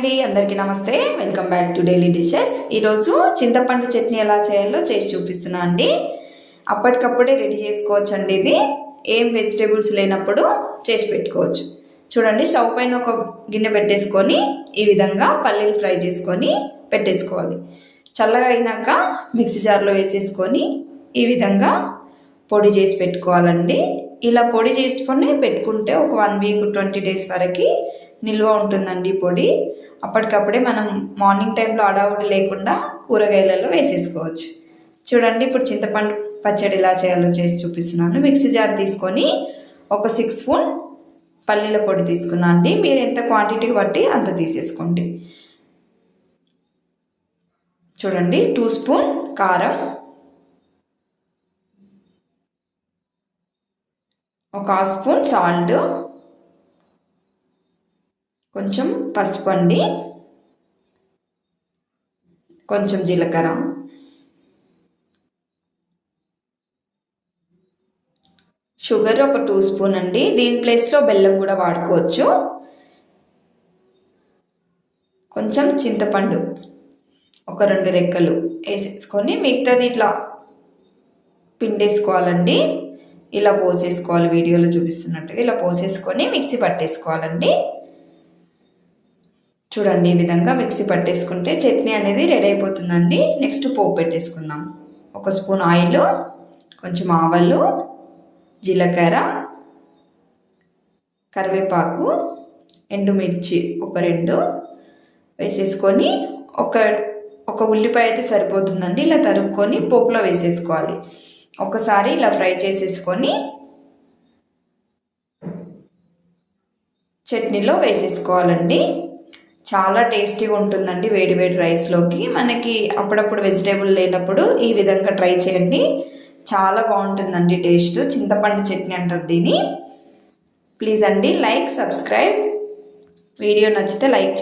అండి, అందరికీ నమస్తే. Welcome back to daily dishes. ఈరోజు చింతపండు చట్నీ ఎలా చేయాలో చేసి చూపిస్తున్నా అండి. అప్పటికప్పుడే రెడీ చేసుకోవచ్చు అండి. ఇది ఏం వెజిటేబుల్స్ లేనప్పుడు చేసి పెట్టుకోవచ్చు. చూడండి, స్టవ్ పైన ఒక గిన్నె పెట్టేసుకొని ఈ విధంగా పల్లీలు ఫ్రై చేసుకొని పెట్టేసుకోవాలి. చల్లగా అయినాక మిక్సీ జార్లో వేసేసుకొని ఈ విధంగా పొడి చేసి పెట్టుకోవాలండి. ఇలా పొడి చేసుకొని పెట్టుకుంటే ఒక 1 వీక్ 20 డేస్ వరకు నిల్వ ఉంటుందండి పొడి. అప్పటికప్పుడే మనం మార్నింగ్ టైంలో అడావుడి లేకుండా కూరగాయలలో వేసేసుకోవచ్చు. చూడండి, ఇప్పుడు చింతపండు పచ్చడి ఎలా చేయాలో చేసి చూపిస్తున్నాను. మిక్సీ జార్ తీసుకొని ఒక 6 స్పూన్ పల్లీల పొడి తీసుకున్నా అండి. మీరు ఎంత క్వాంటిటీకి బట్టి అంత తీసేసుకోండి. చూడండి, 2 స్పూన్ కారం, ఒక 1/2 స్పూన్ సాల్ట్, కొంచెం పసుపు అండి, కొంచెం జీలకర్ర, షుగర్ ఒక 2 స్పూన్ అండి. దీని ప్లేస్లో బెల్లం కూడా వాడుకోవచ్చు. కొంచెం చింతపండు ఒక 2 రెక్కలు వేసేసుకొని మిగతాది ఇట్లా పిండేసుకోవాలండి. ఇలా పోసేసుకోవాలి, వీడియోలో చూపిస్తున్నట్టుగా ఇలా పోసేసుకొని మిక్సీ పట్టేసుకోవాలండి. చూడండి, ఈ విధంగా మిక్సీ పట్టేసుకుంటే చట్నీ అనేది రెడీ అయిపోతుందండి. నెక్స్ట్ పోపు పెట్టేసుకుందాం. 1 స్పూన్ ఆయిల్, కొంచెం ఆవాలు, జీలకర్ర, కరివేపాకు, ఎండుమిర్చి ఒక 2 వేసేసుకొని ఒక ఉల్లిపాయ అయితే సరిపోతుందండి. ఇలా తరుక్కొని పోపులో వేసేసుకోవాలి. ఒకసారి ఇలా ఫ్రై చేసేసుకొని చట్నీలో వేసేసుకోవాలండి. చాలా టేస్టీగా ఉంటుందండి వేడి వేడి రైస్లోకి. మనకి అప్పుడప్పుడు వెజిటేబుల్ లేనప్పుడు ఈ విధంగా ట్రై చేయండి. చాలా బాగుంటుందండి టేస్ట్. చింతపండు చట్నీ అంటారు దీన్ని. ప్లీజ్ అండి, లైక్, సబ్స్క్రైబ్. వీడియో నచ్చితే లైక్ చేయండి.